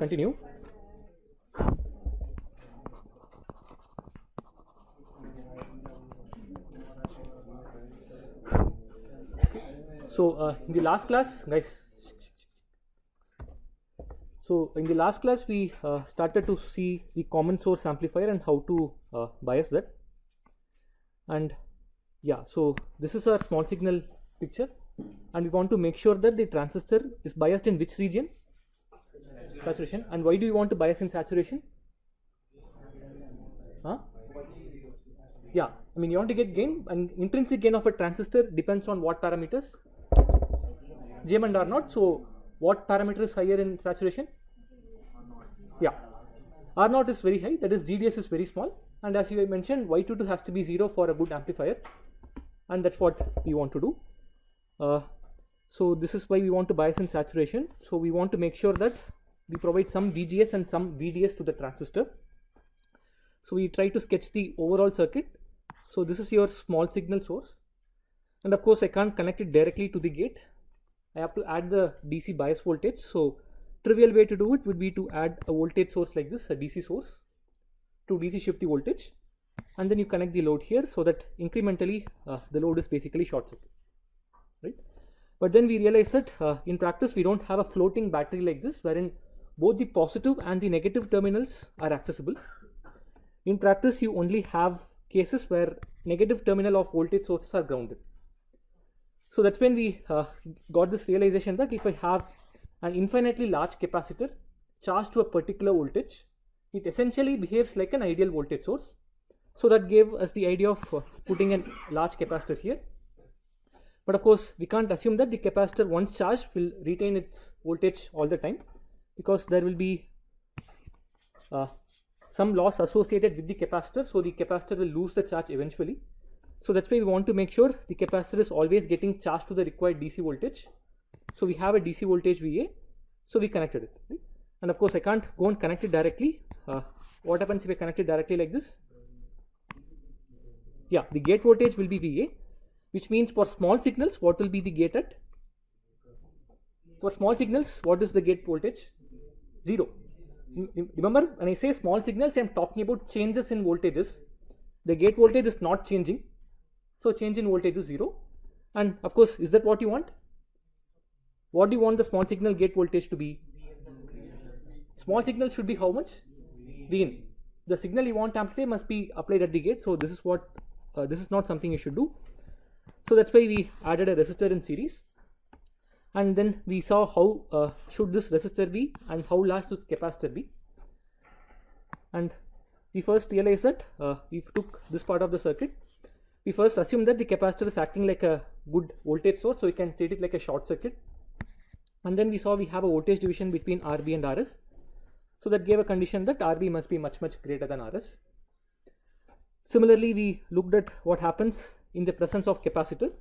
continue. So in the last class, guys. So in the last class, we started to see the common source amplifier and how to bias that. And yeah, so this is our small signal picture, and we want to make sure that the transistor is biased in which region? Saturation. And why do you want to bias in saturation? Huh? Yeah, I mean you want to get gain, and intrinsic gain of a transistor depends on what parameters? Gm and R0. So what parameter is higher in saturation? Yeah, R0 is very high, that is GDS is very small, and as you mentioned, Y22 has to be 0 for a good amplifier, and that's what we want to do. So this is why we want to bias in saturation. So we want to make sure that we provide some VGS and some VDS to the transistor. So we try to sketch the overall circuit. So this is your small signal source, and of course I can't connect it directly to the gate. I have to add the DC bias voltage. So trivial way to do it would be to add a voltage source like this, a DC source, to DC shift the voltage, and then you connect the load here so that incrementally the load is basically short circuit, right? But then we realize that in practice we don't have a floating battery like this wherein both the positive and the negative terminals are accessible. In practice you only have cases where negative terminal of voltage sources are grounded. So that's when we got this realization that if I have an infinitely large capacitor charged to a particular voltage, it essentially behaves like an ideal voltage source. So that gave us the idea of putting a large capacitor here. But of course we can't assume that the capacitor once charged will retain its voltage all the time, because there will be some loss associated with the capacitor, so the capacitor will lose the charge eventually. So that's why we want to make sure the capacitor is always getting charged to the required DC voltage. So we have a DC voltage VA, so we connected it, right? And of course I can't go and connect it directly. What happens if I connect it directly like this? Yeah, the gate voltage will be VA, which means for small signals what will be the gate at? For small signals, what is the gate voltage? 0. Remember, when I say small signals, I am talking about changes in voltages. The gate voltage is not changing, so change in voltage is 0. And of course, is that what you want? What do you want the small signal gate voltage to be? Small signal should be how much? Vin. The signal you want to amplify must be applied at the gate. So this is what this is not something you should do. So that's why we added a resistor in series, and then we saw how should this resistor be and how large this capacitor be. And we first realized that we took this part of the circuit. We first assumed that the capacitor is acting like a good voltage source, so we can treat it like a short circuit. And then we saw we have a voltage division between RB and RS. So that gave a condition that RB must be much greater than RS. Similarly, we looked at what happens in the presence of capacitor.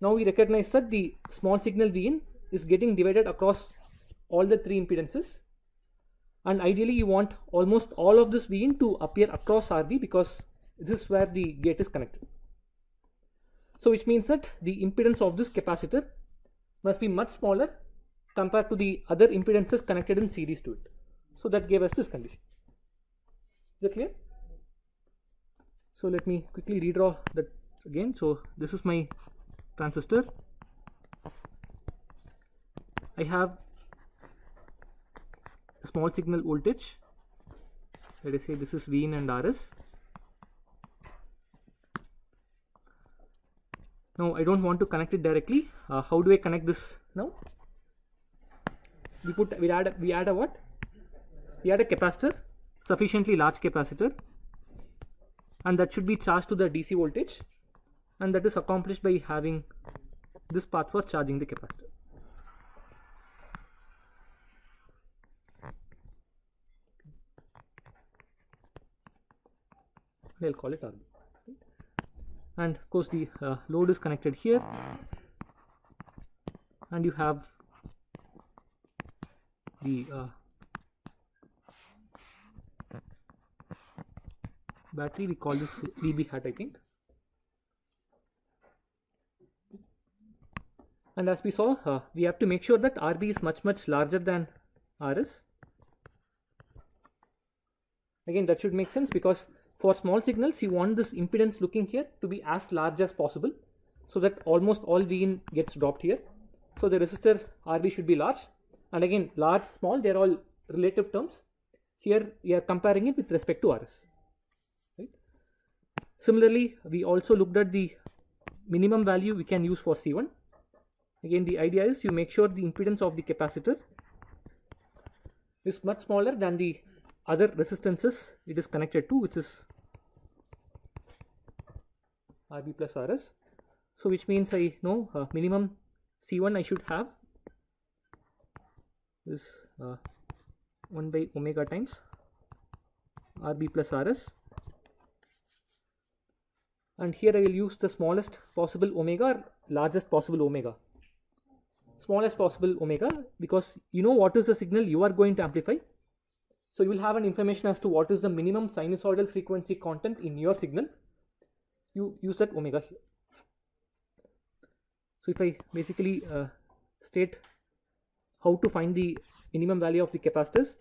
Now we recognize that the small signal Vin is getting divided across all the three impedances. And ideally you want almost all of this Vin to appear across RB, because this is where the gate is connected. So which means that the impedance of this capacitor must be much smaller compared to the other impedances connected in series to it. So that gave us this condition. Is that clear? So let me quickly redraw that again. So this is my transistor. I have a small signal voltage. Let us say this is Vin and RS. Now I don't want to connect it directly. How do I connect this now? We add a what? We add a capacitor, sufficiently large capacitor, and that should be charged to the DC voltage, and that is accomplished by having this path for charging the capacitor. I'll call it RB. And of course the load is connected here, and you have the battery. We call this VB hat, I think. And as we saw, we have to make sure that RB is much larger than RS. Again, that should make sense, because for small signals you want this impedance looking here to be as large as possible, so that almost all Vin gets dropped here. So the resistor RB should be large, and again large, small, they are all relative terms. Here we are comparing it with respect to RS. Right? Similarly, we also looked at the minimum value we can use for C1. Again, the idea is you make sure the impedance of the capacitor is much smaller than the other resistances it is connected to, which is RB plus RS. So which means I know minimum C1 I should have is 1 by omega times RB plus RS, and here I will use the smallest possible omega or largest possible omega. Smallest possible omega, because you know what is the signal you are going to amplify, so you will have an information as to what is the minimum sinusoidal frequency content in your signal. You use that omega here. So if I basically state how to find the minimum value of the capacitors,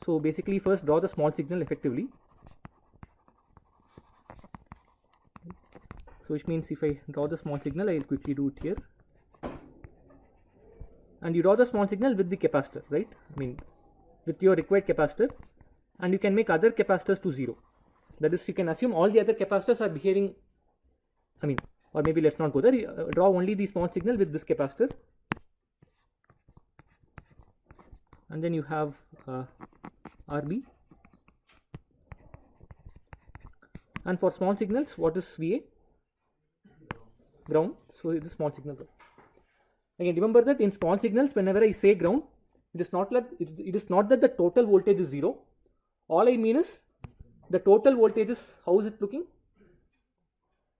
so basically first draw the small signal effectively. So which means if I draw the small signal, I will quickly do it here. And you draw the small signal with the capacitor, right? I mean with your required capacitor, and you can make other capacitors to 0. That is, you can assume all the other capacitors are behaving, I mean, or maybe let's not go there. Draw only the small signal with this capacitor, and then you have RB. And for small signals, what is VA? Ground. So it is small signal. Again, remember that in small signals, whenever I say ground, it is not that the total voltage is 0. All I mean is the total voltage is, how is it looking?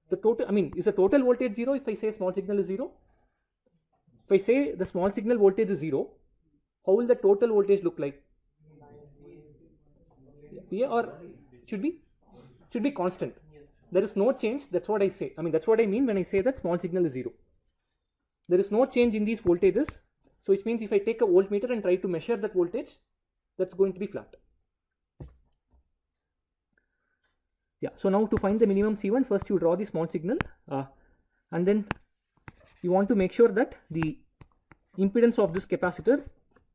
The total, I mean, is the total voltage 0 if I say small signal is 0? If I say the small signal voltage is 0, how will the total voltage look like? Yeah, or should be constant. There is no change. That's what I say. I mean, that's what I mean when I say that small signal is 0. There is no change in these voltages. So it means if I take a voltmeter and try to measure that voltage, that's going to be flat. Yeah. So now to find the minimum C1, first you draw the small signal, and then you want to make sure that the impedance of this capacitor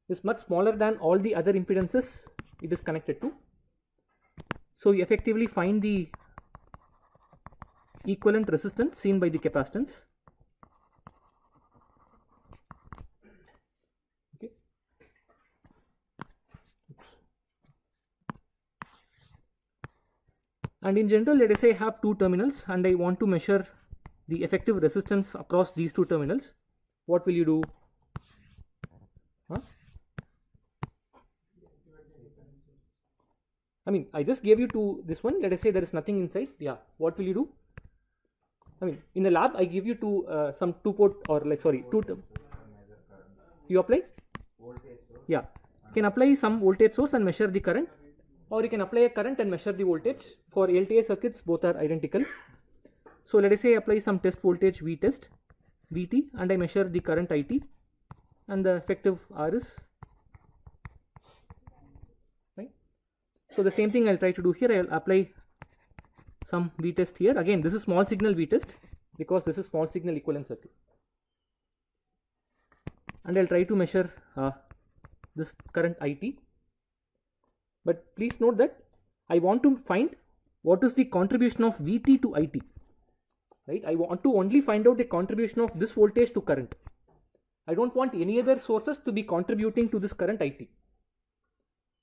is much smaller than all the other impedances it is connected to. So you effectively find the equivalent resistance seen by the capacitance. Okay. And in general, let us say I have two terminals and I want to measure the effective resistance across these two terminals. What will you do? Huh? I mean, I just gave you to this one. Let us say there is nothing inside. Yeah. What will you do? I mean, in the lab, I give you to some two-port or like, sorry, you apply? Yeah. You can apply some voltage source and measure the current, or you can apply a current and measure the voltage. For LTA circuits, both are identical. So let us say I apply some test voltage V test, Vt, and I measure the current It, and the effective R is, right? So the same thing I'll try to do here. I'll apply some V test here. Again, this is small signal V test because this is small signal equivalent circuit. And I'll try to measure this current It. But please note that I want to find what is the contribution of Vt to It. Right? I want to only find out the contribution of this voltage to current. I don't want any other sources to be contributing to this current It.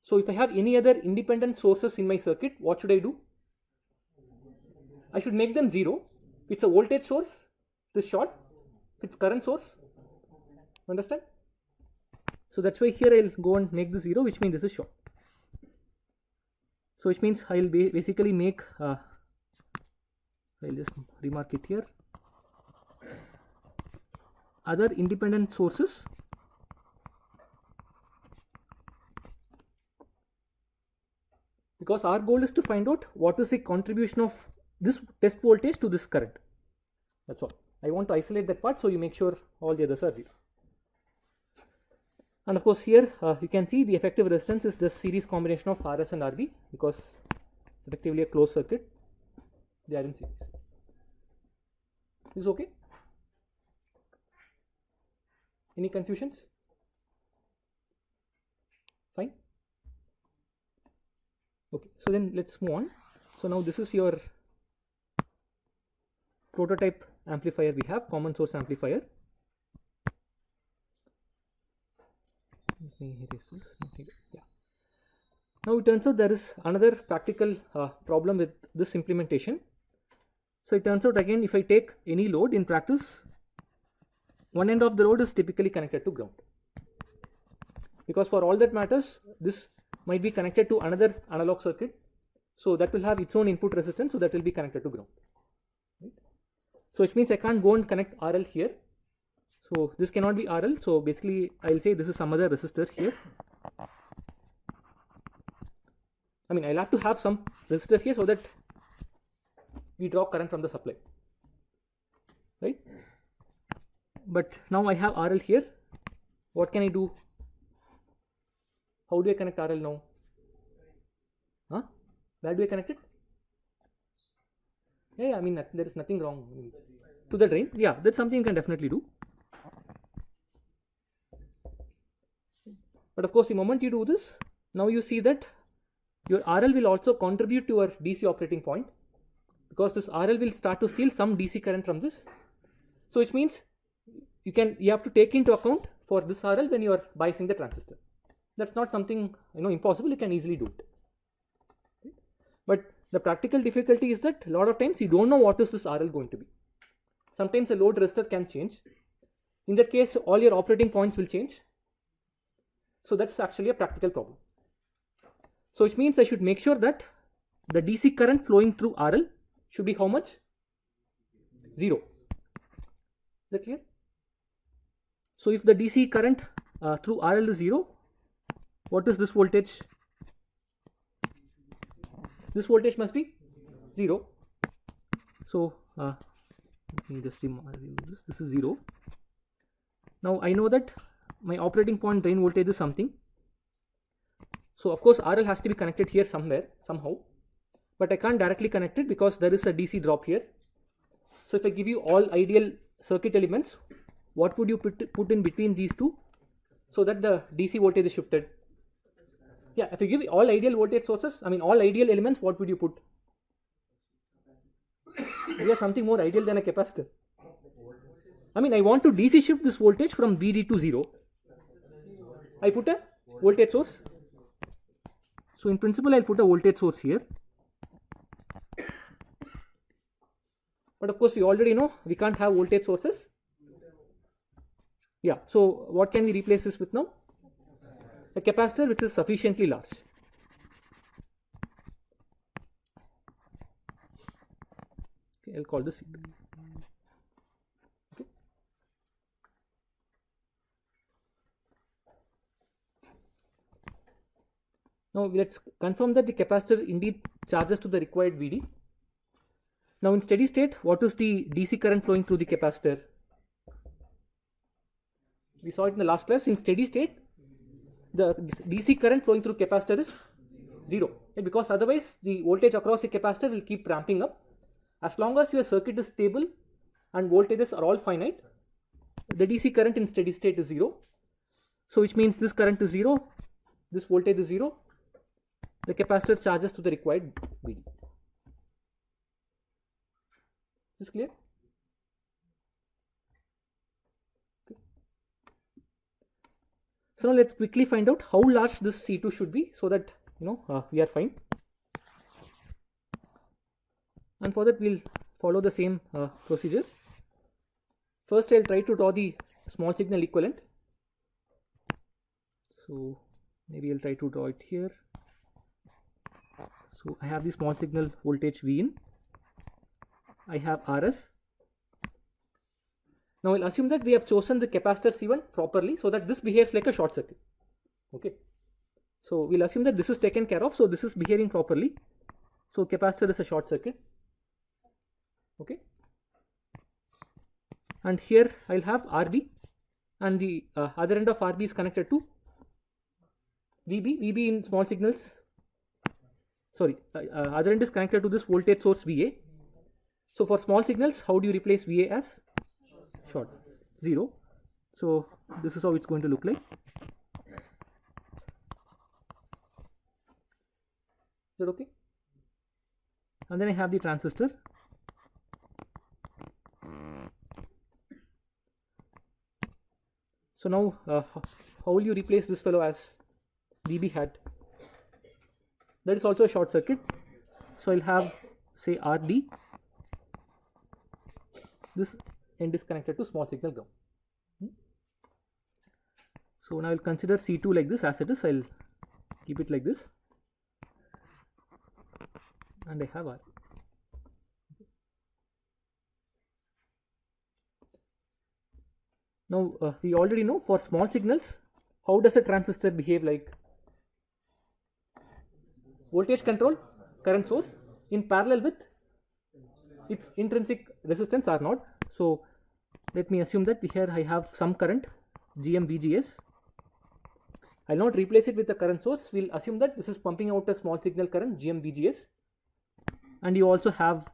So if I have any other independent sources in my circuit, what should I do? I should make them 0. If it's a voltage source, this short. If it's current source, understand? So that's why here I'll go and make this 0, which means this is short. So which means I'll basically make, I'll just remark it here, other independent sources because our goal is to find out what is the contribution of this test voltage to this current. That's all. I want to isolate that part, so you make sure all the others are 0. And of course here you can see the effective resistance is just series combination of RS and RB, because It's effectively a closed circuit. They are in series. Is okay? Any confusions? Fine. Okay, so then let's move on. So now this is your prototype amplifier. We have common source amplifier. Let me erase this. Yeah. Now it turns out there is another practical problem with this implementation. So it turns out again, if I take any load in practice, one end of the load is typically connected to ground, because for all that matters, this might be connected to another analog circuit, so that will have its own input resistance, so that will be connected to ground. Right? So which means I can't go and connect RL here. So this cannot be RL. So basically, I'll say this is some other resistor here. I mean, I'll have to have some resistor here so that we draw current from the supply, right? But now I have RL here. What can I do? How do I connect RL now? Huh? Where do I connect it? Yeah, I mean, there is nothing wrong. I mean, to the drain. Yeah, that's something you can definitely do. But of course, the moment you do this, now you see that your RL will also contribute to your DC operating point, because this RL will start to steal some DC current from this. So which means you have to take into account for this RL when you are biasing the transistor. That's not something impossible. You can easily do it. But the practical difficulty is that a lot of times you don't know what is this RL going to be. Sometimes the load resistor can change. In that case, all your operating points will change. So that's actually a practical problem. So which means I should make sure that the DC current flowing through RL should be how much? 0. Is that clear? So if the DC current through RL is 0, what is this voltage? This voltage must be 0. So let me just remove this. This is 0. Now I know that my operating point drain voltage is something. So of course RL has to be connected here somewhere, somehow. But I can't directly connect it because there is a DC drop here. So if I give you all ideal circuit elements, what would you put in between these two so that the DC voltage is shifted? Yeah, if you give all ideal voltage sources, I mean all ideal elements, what would you put? We have something more ideal than a capacitor. I mean, I want to DC shift this voltage from VD to 0. I put a voltage source. So in principle, I'll put a voltage source here. But of course, we already know we can't have voltage sources. Yeah, so what can we replace this with now? A capacitor which is sufficiently large. Okay, I'll call this C2. Okay. Now let's confirm that the capacitor indeed charges to the required VD. Now in steady state, what is the DC current flowing through the capacitor? We saw it in the last class. In steady state, the DC current flowing through capacitor is 0, because otherwise the voltage across the capacitor will keep ramping up. As long as your circuit is stable and voltages are all finite, the DC current in steady state is 0. So which means this current is 0, this voltage is 0, the capacitor charges to the required VD. Is this clear? Okay. So now let's quickly find out how large this C2 should be so that we are fine. And for that we'll follow the same procedure. First I'll try to draw the small signal equivalent. So maybe I'll try to draw it here. So I have the small signal voltage V in. I have RS. Now I'll assume that we have chosen the capacitor C1 properly so that this behaves like a short circuit. Okay. So we'll assume that this is taken care of. So this is behaving properly. So capacitor is a short circuit. Okay. And here I'll have RB, and the other end of RB is connected to VB. VB in small signals sorry, other end is connected to this voltage source VA. So for small signals, how do you replace VA as short? 0. So this is how it's going to look like. Is that okay? And then I have the transistor. So now how will you replace this fellow as VB hat? That is also a short circuit. So I'll have, say, RD. This end is connected to small signal ground. So now I'll consider C2 like this as it is. I'll keep it like this. And I have R. Now we already know for small signals, how does a transistor behave like? Voltage control, current source in parallel with its intrinsic resistance R0. So let me assume that here I have some current GM VGS. I'll not replace it with the current source. We'll assume that this is pumping out a small signal current GM VGS, and you also have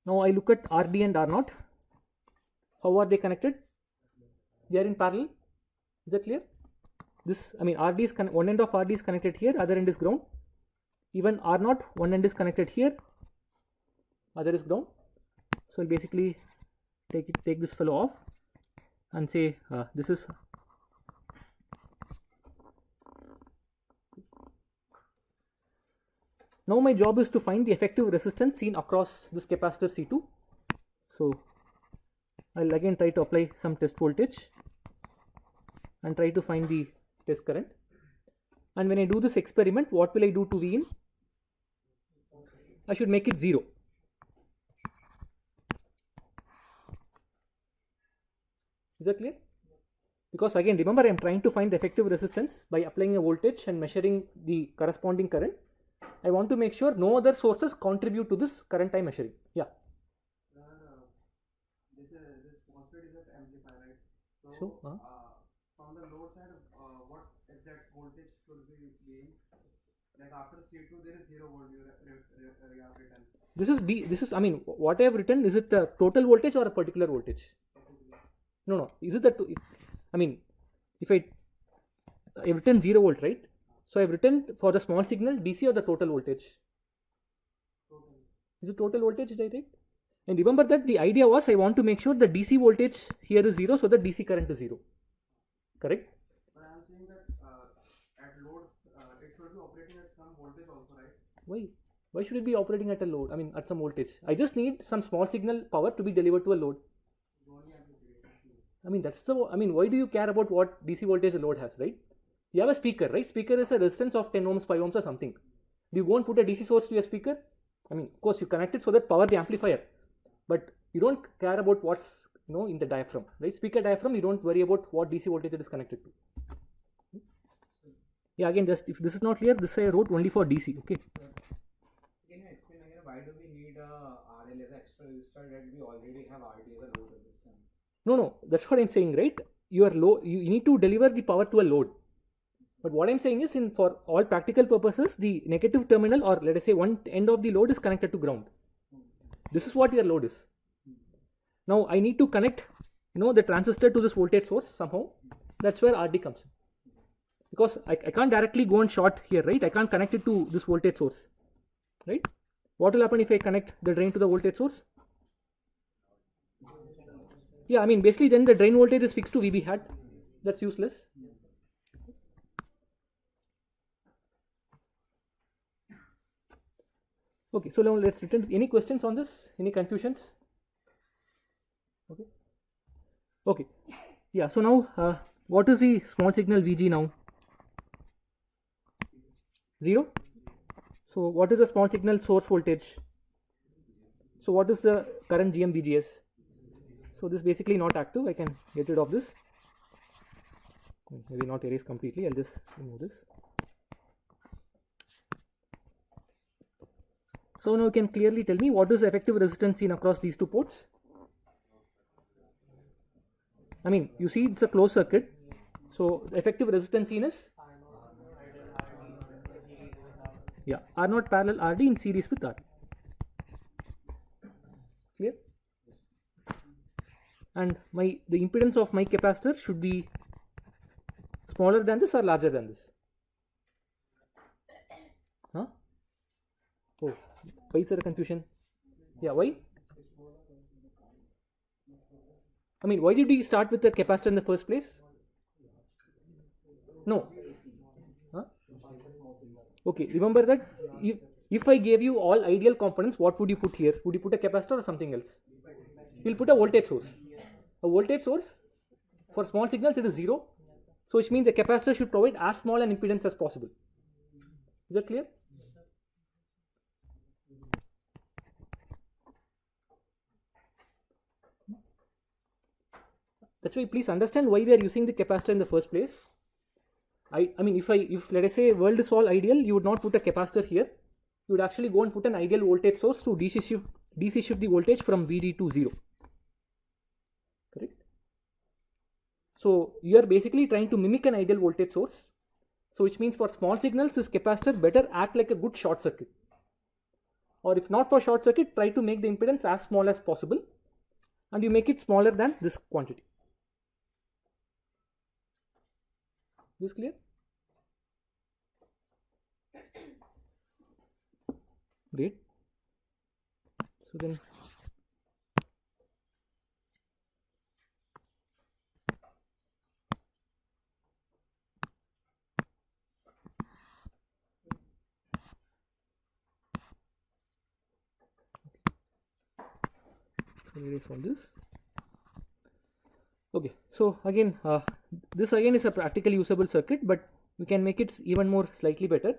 now I look at RD and R0. How are they connected? They are in parallel. Is that clear? This, I mean, RD is one end of RD is connected here, other end is ground. Even R0, one end is connected here, other is ground. So I'll basically take this fellow off and say this is now my job is to find the effective resistance seen across this capacitor C2. So I'll again try to apply some test voltage and try to find the test current. And when I do this experiment, what will I do to V in? I should make it 0. Is that clear? Because again, remember, I am trying to find the effective resistance by applying a voltage and measuring the corresponding current. I want to make sure no other sources contribute to this current I am measuring. Yeah. This MOSFET is an amplifier, right? So from the load side, what exact voltage should be gained? Like after C2, there is 0 volt you have written. This is I mean, what I have written, is it the total voltage or a particular voltage? No. Is it that? I mean, if I've written 0 volt, right? So I've written for the small signal DC or the total voltage. Total. Is it total voltage, did I write? And remember that the idea was I want to make sure the DC voltage here is 0, so the DC current is 0. Correct? But I am saying that at loads, it should be operating at some voltage also, right? Why? Why should it be operating at a load? I mean, at some voltage. I just need some small signal power to be delivered to a load. I mean, that's the. I mean, why do you care about what DC voltage a load has, right? You have a speaker, right? Speaker is a resistance of 10 ohms, 5 ohms or something. Do you go and put a DC source to your speaker? I mean, of course, you connect it so that power the amplifier, but you don't care about what's in the diaphragm, right? Speaker diaphragm, you don't worry about what DC voltage it is connected to. Yeah, again, just if this is not clear, this I wrote only for DC. Okay. Can you explain again why do we need RL as an extra resistor that we already have RD as a load resistance? No, that's what I'm saying, right? You need to deliver the power to a load. But what I'm saying is, for all practical purposes, the negative terminal, or let us say one end of the load, is connected to ground. This is what your load is. Now I need to connect, the transistor to this voltage source somehow. That's where RD comes in. Because I can't directly go and short here, right? I can't connect it to this voltage source, right? What will happen if I connect the drain to the voltage source? Yeah, I mean, basically then the drain voltage is fixed to VB hat. That's useless. Okay, so now let's return. Any questions on this? Any confusions? Okay. Yeah, so now what is the small signal VG now? 0. So what is the small signal source voltage? So what is the current GM VGS? So this is basically not active. I can get rid of this. Maybe not erase completely. I'll just remove this. So now you can clearly tell me what is the effective resistance seen across these two ports? I mean, you see it's a closed circuit. So the effective resistance seen is, yeah, R naught parallel RD in series with R. Clear? And the impedance of my capacitor should be smaller than this or larger than this? Huh? Oh, why is there a confusion? Yeah, why? I mean, why did we start with the capacitor in the first place? No. Huh? Okay, remember that if I gave you all ideal components, what would you put here? Would you put a capacitor or something else? You'll put a voltage source. A voltage source, for small signals it is 0. So which means the capacitor should provide as small an impedance as possible. Is that clear? That's why please understand why we are using the capacitor in the first place. I mean, if let us say world is all ideal, you would not put a capacitor here. You would actually go and put an ideal voltage source to DC shift the voltage from VD to 0. Correct? So you are basically trying to mimic an ideal voltage source. So which means for small signals, this capacitor better act like a good short circuit. Or if not for short circuit, try to make the impedance as small as possible, and you make it smaller than this quantity. Is this clear? Great. So then erase all this. Okay, so again this again is a practically usable circuit, but we can make it even more slightly better.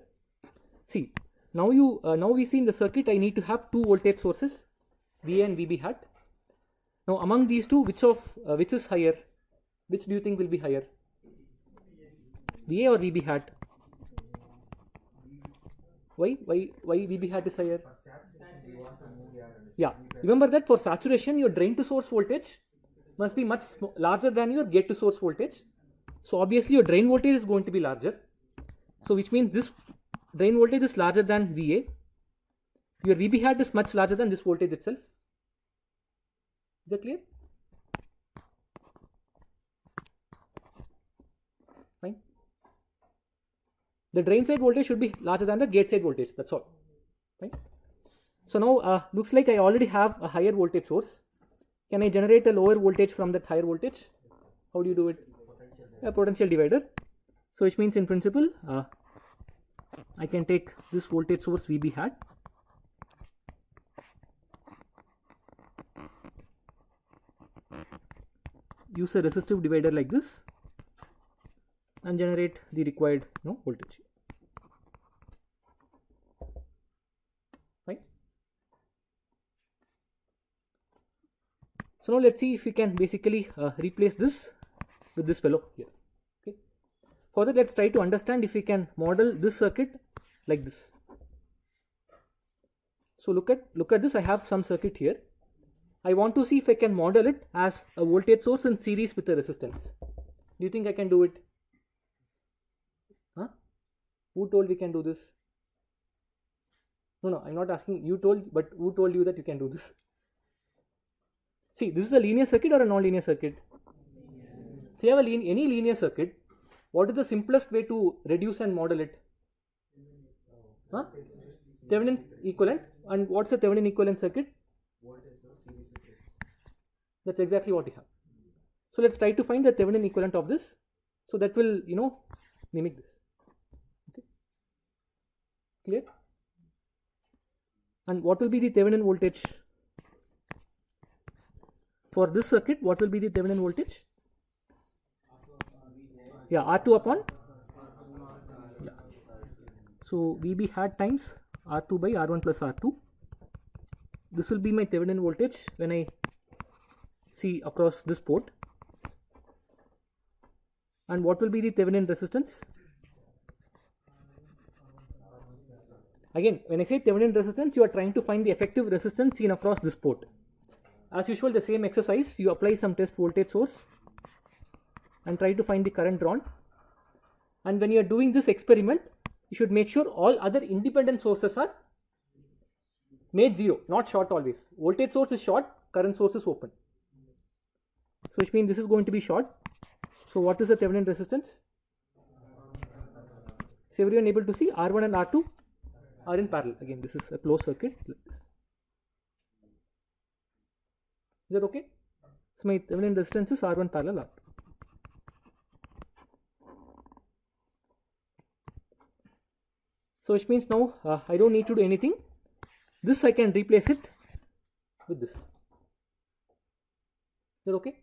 See, now we see in the circuit I need to have two voltage sources, VA and VB hat. Now among these two, which is higher? Which do you think will be higher? VA or VB hat? Why VB hat is higher? Yeah, remember that for saturation your drain to source voltage must be much larger than your gate to source voltage. So obviously your drain voltage is going to be larger. So which means this drain voltage is larger than VA. Your VB hat is much larger than this voltage itself. Is that clear? Fine. The drain side voltage should be larger than the gate side voltage. That's all. Fine. So now looks like I already have a higher voltage source. Can I generate a lower voltage from that higher voltage? How do you do it? A potential divider. So which means in principle I can take this voltage source VB hat, use a resistive divider like this, and generate the required voltage. Right? So now let's see if we can basically replace this with this fellow here. Okay. Further, let's try to understand if we can model this circuit like this. So look at this. I have some circuit here. I want to see if I can model it as a voltage source in series with a resistance. Do you think I can do it? Huh? Who told we can do this? No, I'm not asking. You told, but who told you that you can do this? See, this is a linear circuit or a non-linear circuit? If you have any linear circuit, what is the simplest way to reduce and model it? Huh? Thevenin equivalent. And what's a Thevenin equivalent circuit? That's exactly what you have. So let's try to find the Thevenin equivalent of this. So that will, mimic this. Okay. Clear? And what will be the Thevenin voltage? For this circuit, what will be the Thevenin voltage? Yeah, R2 upon? Yeah. So VB hat times R2 by R1 plus R2. This will be my Thevenin voltage when I see across this port. And what will be the Thevenin resistance? Again, when I say Thevenin resistance, you are trying to find the effective resistance seen across this port. As usual, the same exercise, you apply some test voltage source and try to find the current drawn. And when you are doing this experiment, you should make sure all other independent sources are made 0, not short always. Voltage source is short, current source is open. So which means this is going to be short. So what is the Thevenin resistance? Is everyone able to see? R1 and R2 are in parallel. Again, this is a closed circuit like this. Is that okay? So my Thevenin resistance is R1 parallel R2. So which means now I don't need to do anything. This I can replace it with this. Is that okay?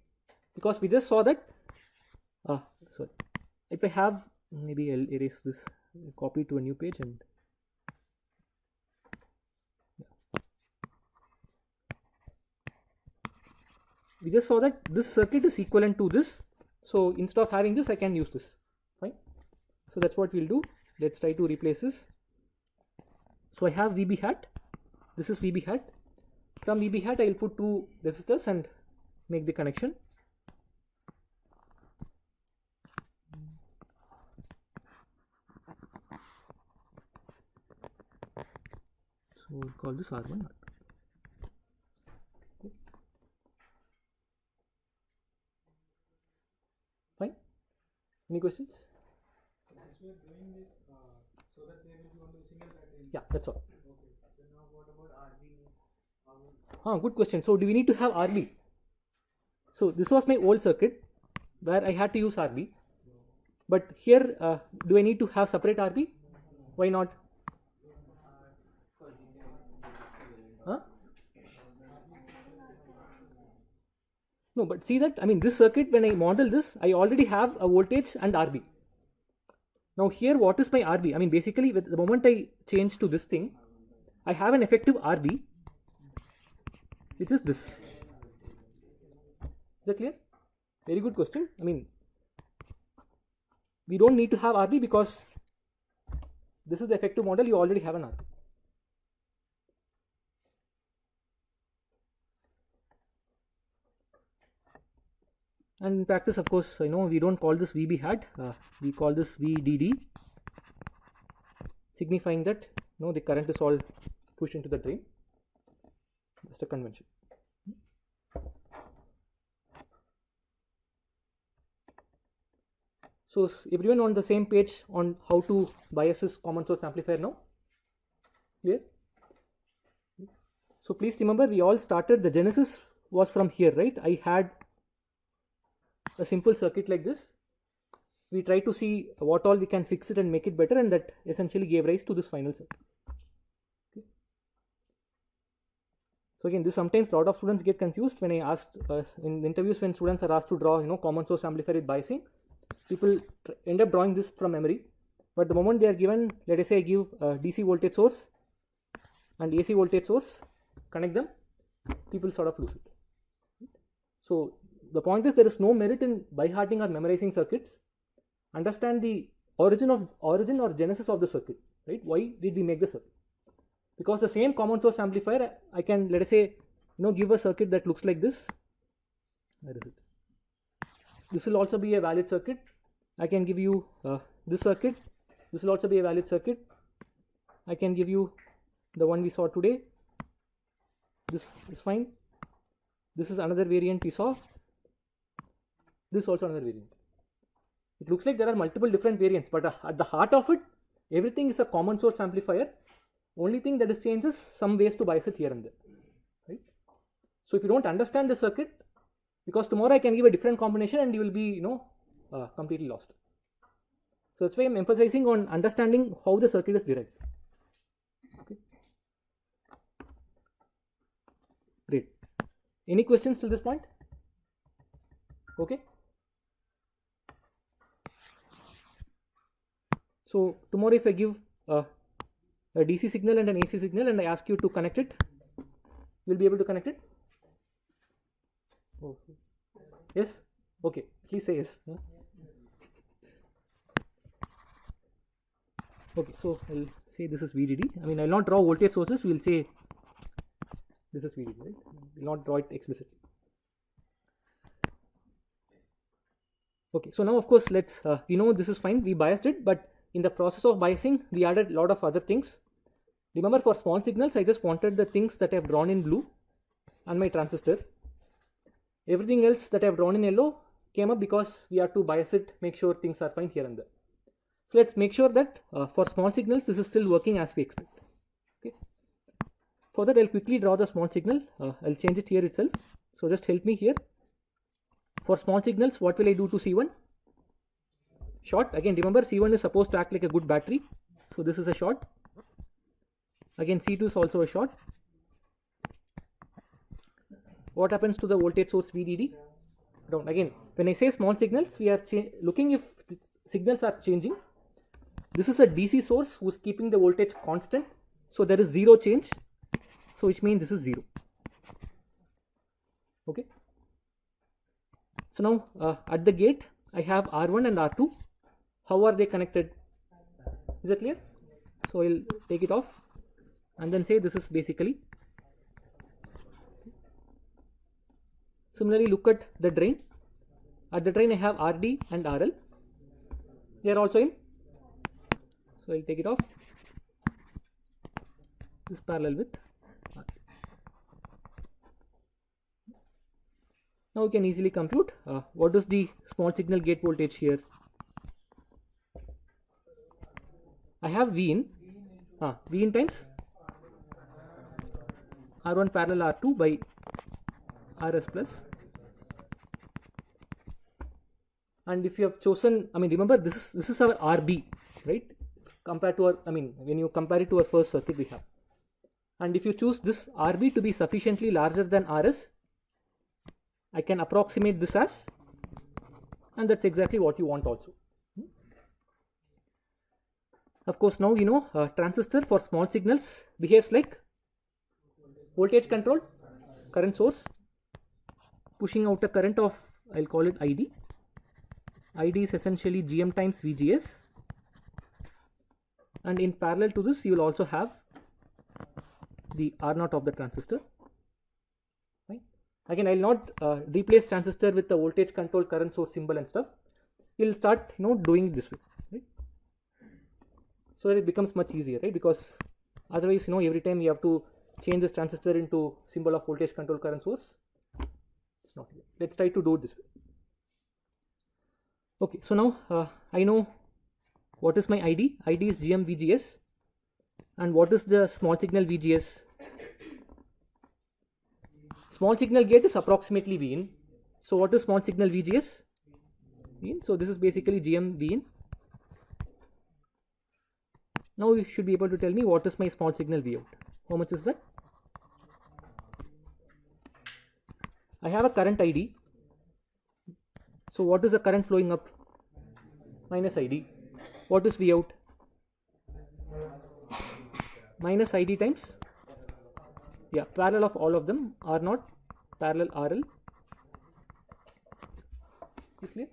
Because we just saw that. Sorry. If I have, maybe I'll erase this, copy to a new page and. We just saw that this circuit is equivalent to this. So instead of having this, I can use this. Fine. So that's what we'll do. Let's try to replace this. So I have VB hat. This is VB hat. From VB hat, I will put 2 resistors and make the connection. So we'll call this R1. Fine. Any questions? As we are doing this, so that there will be only single battery. Yeah, that's all. Okay. So now what about RB? Good question. So do we need to have RB? So this was my old circuit where I had to use RB. But here, do I need to have separate RB? Why not? Huh? No, but see that, I mean, this circuit, when I model this, I already have a voltage and RB. Now here, what is my RB? I mean, basically, with the moment I change to this thing, I have an effective RB, which is this. Is that clear? Very good question. I mean, we don't need to have RB because this is the effective model, you already have an RB. And in practice, of course, we don't call this VB hat, we call this VDD, signifying that the current is all pushed into the drain. Just a convention. So is everyone on the same page on how to bias this common source amplifier now? Clear? So please remember, we all started, the genesis was from here, right? I had a simple circuit like this. We try to see what all we can fix it and make it better, and that essentially gave rise to this final circuit. Okay. So again, this sometimes a lot of students get confused when I asked in interviews, when students are asked to draw common source amplifier with biasing, people end up drawing this from memory. But the moment they are given, let us say I give a DC voltage source and AC voltage source, connect them, people sort of lose it. So the point is, there is no merit in by-hearting or memorizing circuits. Understand the origin or genesis of the circuit, right? Why did we make the circuit? Because the same common source amplifier, I can, let us say, give a circuit that looks like this. Where is it? This will also be a valid circuit. I can give you this circuit. This will also be a valid circuit. I can give you the one we saw today. This is fine. This is another variant we saw. This is also another variant. It looks like there are multiple different variants, but at the heart of it, everything is a common source amplifier. Only thing that is changed is some ways to bias it here and there, right? So if you don't understand the circuit, because tomorrow I can give a different combination and you will be, completely lost. So that's why I'm emphasizing on understanding how the circuit is derived. Okay. Great. Any questions till this point? Okay. So tomorrow if I give a DC signal and an AC signal and I ask you to connect it, you'll be able to connect it? Oh. Yes? Okay, please say yes. Okay, so I'll say this is VDD. I mean, I'll not draw voltage sources, we'll say this is VDD, right? We'll not draw it explicitly. Okay, so now of course let's we know this is fine, we biased it, but in the process of biasing we added a lot of other things. Remember, for small signals I just wanted the things that I have drawn in blue and my transistor. Everything else that I have drawn in yellow came up because we have to bias it, make sure things are fine here and there. So let's make sure that for small signals this is still working as we expect. Okay. For that I'll quickly draw the small signal. I'll change it here itself. So just help me here. For small signals, what will I do to C1? Short. Again, remember C1 is supposed to act like a good battery. So this is a short. Again, C2 is also a short. What happens to the voltage source VDD? Down. Again, when I say small signals, we are looking if the signals are changing. This is a DC source who's keeping the voltage constant. So there is zero change. So which means this is 0. Okay. So now at the gate I have R1 and R2. How are they connected? Is that clear? So I'll take it off and then say this is basically. Similarly, look at the drain. At the drain I have RD and RL. They are also in. So I'll take it off. This is parallel with RC. Now we can easily compute what is the small signal gate voltage here. I have V in. V in times R1 parallel R2 by RS plus. And if you have chosen, I mean, remember this is our RB, right? Compared to our, I mean, when you compare it to our first circuit we have. And if you choose this RB to be sufficiently larger than RS, I can approximate this as, and that's exactly what you want also. Of course, now you know transistor for small signals behaves like voltage control, current source, pushing out a current of, I'll call it ID. ID is essentially GM times VGS, and in parallel to this you will also have the R0 of the transistor. Right? Again, I will not replace transistor with the voltage control current source symbol and stuff. We will start doing it this way, right? So that it becomes much easier, right? Because otherwise every time you have to change this transistor into symbol of voltage control current source. It's not here. Let's try to do it this way. Okay, so now I know what is my ID. ID is GM VGS. And what is the small signal VGS? Small signal gate is approximately V in. So what is small signal VGS? V in. So this is basically GM V in. Now you should be able to tell me what is my small signal V out. How much is that? I have a current ID. So what is the current flowing up? Minus ID. What is V out? Minus ID times, yeah, parallel of all of them, R0 parallel RL. Is clear?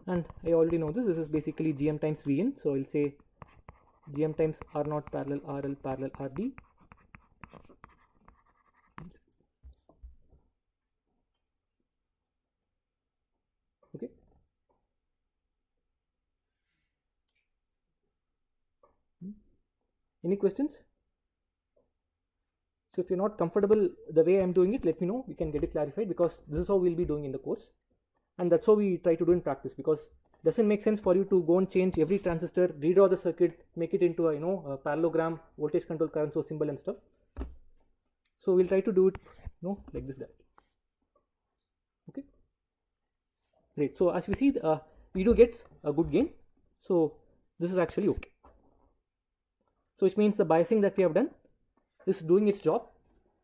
And I already know this is basically GM times V in, so I'll say GM times R0 parallel RL parallel RD. Okay. Any questions? So if you're not comfortable the way I'm doing it, let me know. We can get it clarified, because this is how we'll be doing in the course, and that's how we try to do in practice. Because it doesn't make sense for you to go and change every transistor, redraw the circuit, make it into a a parallelogram, voltage control current source symbol and stuff. So we'll try to do it like this. Okay. Great. So as we see, we do get a good gain. So this is actually okay. So which means the biasing that we have done is doing its job,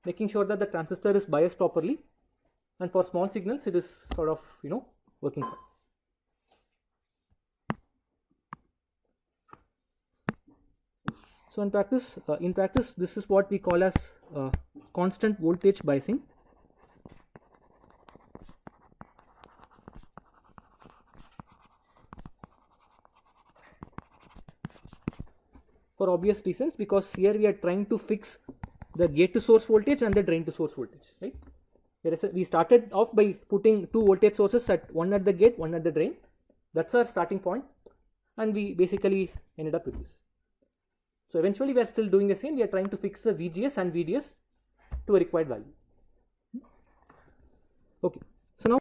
making sure that the transistor is biased properly, and for small signals it is sort of working fine. So in practice this is what we call as constant voltage biasing. For obvious reasons, because here we are trying to fix the gate to source voltage and the drain to source voltage, right? We started off by putting two voltage sources, one at the gate, one at the drain. That's our starting point, and we basically ended up with this. So eventually we are still doing the same. We are trying to fix the VGS and VDS to a required value. Okay.